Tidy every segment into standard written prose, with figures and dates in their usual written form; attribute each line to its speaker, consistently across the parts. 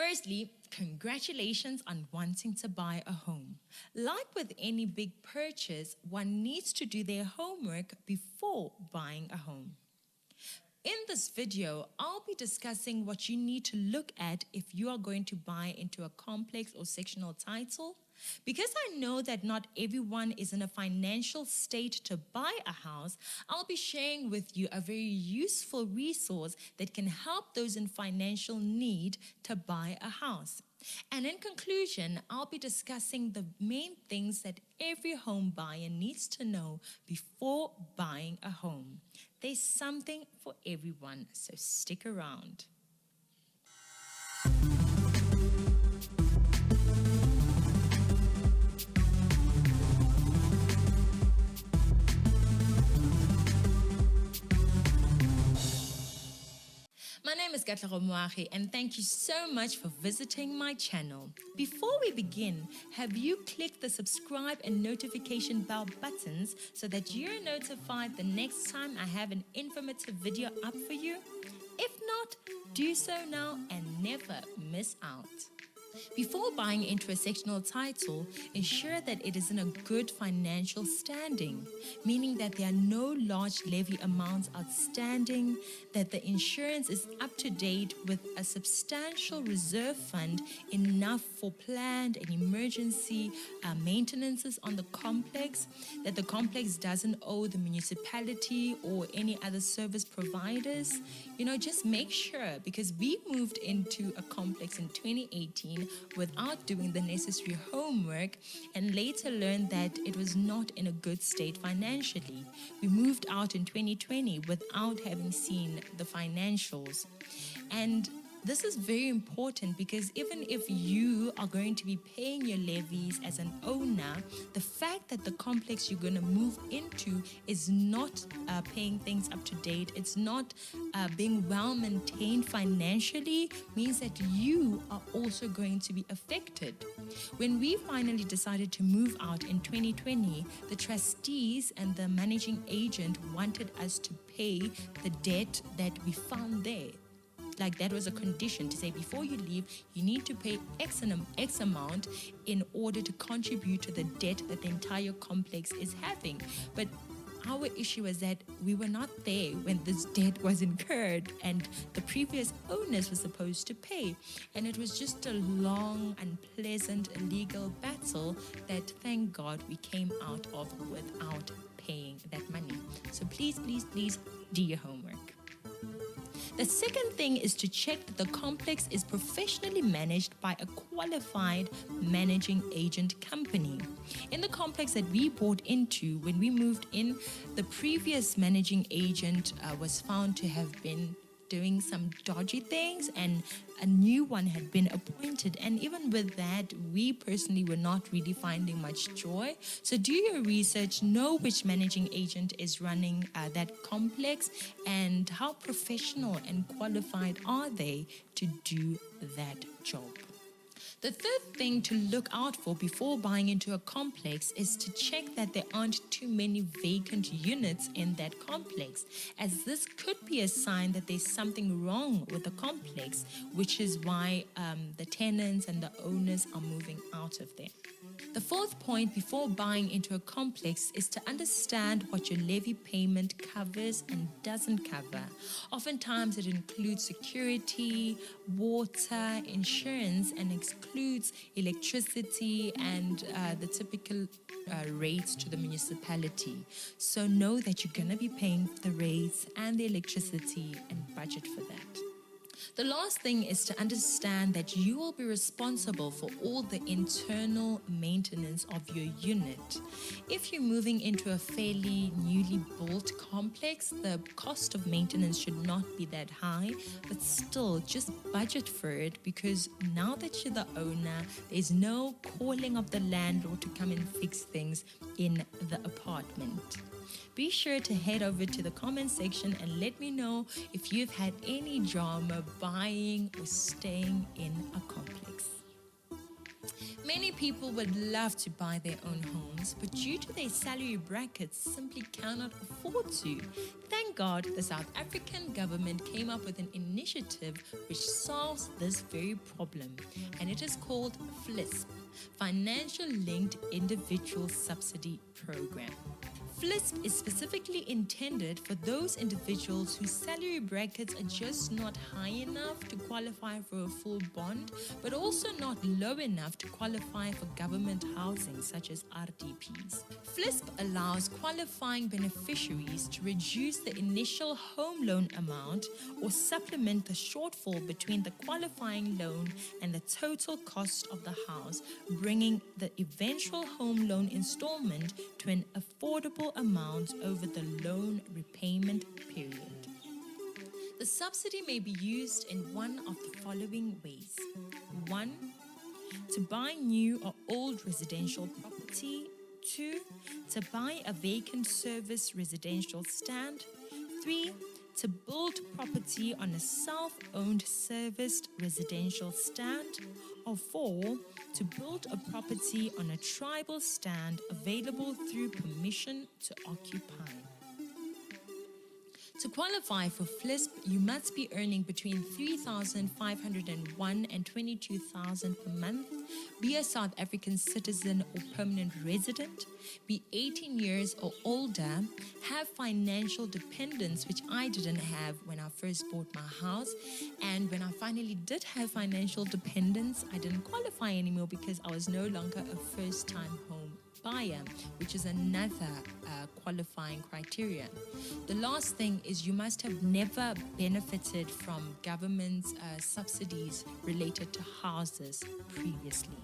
Speaker 1: Firstly, congratulations on wanting to buy a home. Like with any big purchase, one needs to do their homework before buying a home. In this video, I'll be discussing what you need to look at if you are going to buy into a complex or sectional title. Because I know that not everyone is in a financial state to buy a house, I'll be sharing with you a very useful resource that can help those in financial need to buy a house. And in conclusion, I'll be discussing the main things that every home buyer needs to know before buying a home. There's something for everyone, so stick around. My name is Katlego Moagi, and thank you so much for visiting my channel. Before we begin, have you clicked the subscribe and notification bell buttons so that you're notified the next time I have an informative video up for you? If not, do so now and never miss out. Before buying into a sectional title, ensure that it is in a good financial standing, meaning that there are no large levy amounts outstanding, that the insurance is up to date with a substantial reserve fund, enough for planned and emergency maintenances on the complex, that the complex doesn't owe the municipality or any other service providers. Just make sure, because we moved into a complex in 2018 without doing the necessary homework and later learned that it was not in a good state financially. We moved out in 2020 without having seen the financials. And this is very important because even if you are going to be paying your levies as an owner, the fact that the complex you're going to move into is not paying things up to date, it's not being well maintained financially, means that you are also going to be affected. When we finally decided to move out in 2020, the trustees and the managing agent wanted us to pay the debt that we found there. Like that was a condition to say before you leave, you need to pay X amount in order to contribute to the debt that the entire complex is having. But our issue was that we were not there when this debt was incurred and the previous owners were supposed to pay. And it was just a long, unpleasant legal battle that, thank God, we came out of without paying that money. So please, please, please do your homework. The second thing is to check that the complex is professionally managed by a qualified managing agent company. In the complex that we bought into when we moved in, the previous managing agent was found to have been doing some dodgy things, and a new one had been appointed. And even with that, we personally were not really finding much joy. So do your research, know which managing agent is running that complex and how professional and qualified are they to do that job. The third thing to look out for before buying into a complex is to check that there aren't too many vacant units in that complex, as this could be a sign that there's something wrong with the complex, which is why the tenants and the owners are moving out of there. The fourth point before buying into a complex is to understand what your levy payment covers and doesn't cover. Oftentimes it includes security, water, insurance, and excludes electricity and the typical rates to the municipality. So know that you're going to be paying the rates and the electricity and budget for that. The last thing is to understand that you will be responsible for all the internal maintenance of your unit. If you're moving into a fairly newly built complex, the cost of maintenance should not be that high, but still just budget for it, because now that you're the owner, there's no calling of the landlord to come and fix things in the apartment. Be sure to head over to the comment section and let me know if you've had any drama buying or staying in a complex. Many people would love to buy their own homes, but due to their salary brackets simply cannot afford to. Thank God, the South African government came up with an initiative which solves this very problem, and it is called FLISP, Financial Linked Individual Subsidy Program. FLISP is specifically intended for those individuals whose salary brackets are just not high enough to qualify for a full bond, but also not low enough to qualify for government housing, such as RDPs. FLISP allows qualifying beneficiaries to reduce the initial home loan amount or supplement the shortfall between the qualifying loan and the total cost of the house, bringing the eventual home loan installment to an affordable amount over the loan repayment period. The subsidy may be used in one of the following ways. 1. To buy new or old residential property. 2. To buy a vacant service residential stand. 3. To build property on a self-owned serviced residential stand. Or 4. To build a property on a tribal stand available through permission to occupy. To qualify for FLISP, you must be earning between 3,501 and 22,000 per month, be a South African citizen or permanent resident, be 18 years or older, have financial dependence, which I didn't have when I first bought my house. And when I finally did have financial dependence, I didn't qualify anymore because I was no longer a first-time home buyer, which is another qualifying criteria. The last thing is you must have never benefited from government subsidies related to houses previously.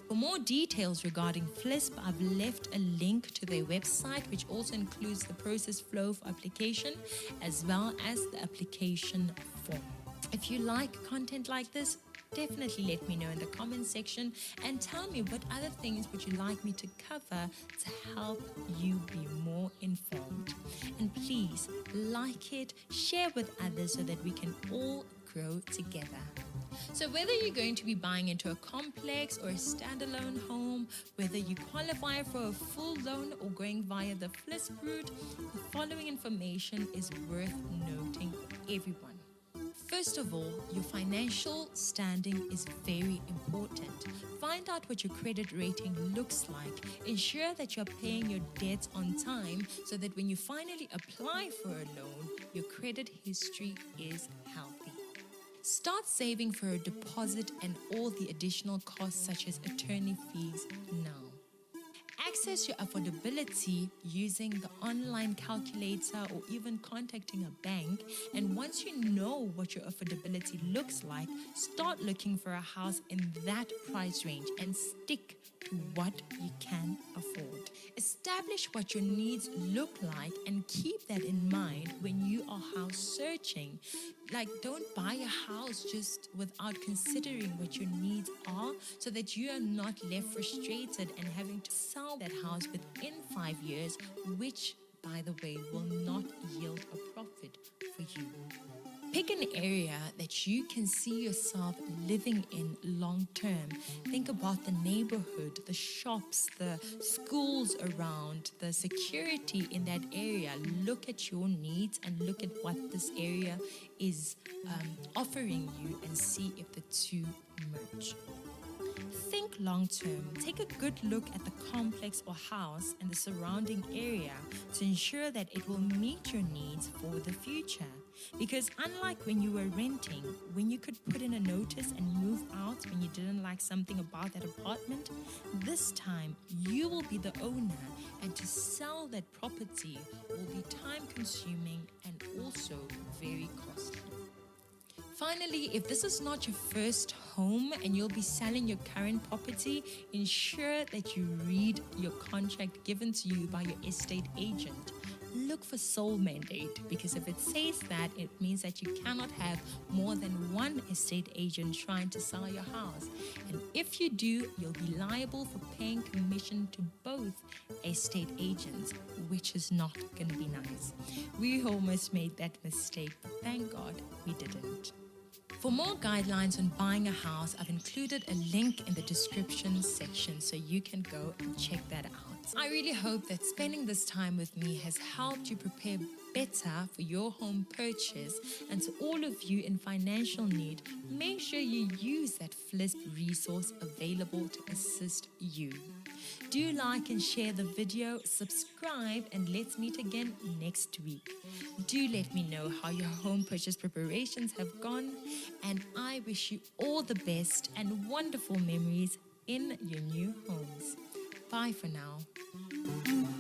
Speaker 1: For more details regarding FLISP, I've left a link to their website, which also includes the process flow for application as well as the application form. If you like content like this, definitely let me know in the comment section and tell me what other things would you like me to cover to help you be more informed. And please like it, share with others so that we can all grow together. So whether you're going to be buying into a complex or a standalone home, whether you qualify for a full loan or going via the FLISP route, the following information is worth noting for everyone. First of all, your financial standing is very important. Find out what your credit rating looks like. Ensure that you're paying your debts on time so that when you finally apply for a loan, your credit history is healthy. Start saving for a deposit and all the additional costs such as attorney fees now. Access your affordability using the online calculator or even contacting a bank. And once you know what your affordability looks like, start looking for a house in that price range and stick to what you can afford. Establish what your needs look like and keep that in mind when you are house searching. Like, don't buy a house just without considering what your needs are so that you are not left frustrated and having to sell that house within 5 years, which, by the way, will not yield a profit for you. Pick an area that you can see yourself living in long term. Think about the neighborhood, the shops, the schools around, the security in that area. Look at your needs and look at what this area is offering you and see if the two merge. Think long term. Take a good look at the complex or house and the surrounding area to ensure that it will meet your needs for the future. Because unlike when you were renting, when you could put in a notice and move out when you didn't like something about that apartment, this time you will be the owner, and to sell that property will be time consuming and also very costly. Finally, if this is not your first home and you'll be selling your current property, ensure that you read your contract given to you by your estate agent. Look for sole mandate, because if it says that, it means that you cannot have more than one estate agent trying to sell your house. And if you do, you'll be liable for paying commission to both estate agents, which is not going to be nice. We almost made that mistake, but thank God we didn't. For more guidelines on buying a house, I've included a link in the description section so you can go and check that out. I really hope that spending this time with me has helped you prepare better for your home purchase. And to all of you in financial need, make sure you use that FLISP resource available to assist you. Do like and share the video, subscribe, and let's meet again next week. Do let me know how your home purchase preparations have gone, and I wish you all the best and wonderful memories in your new homes. Bye for now.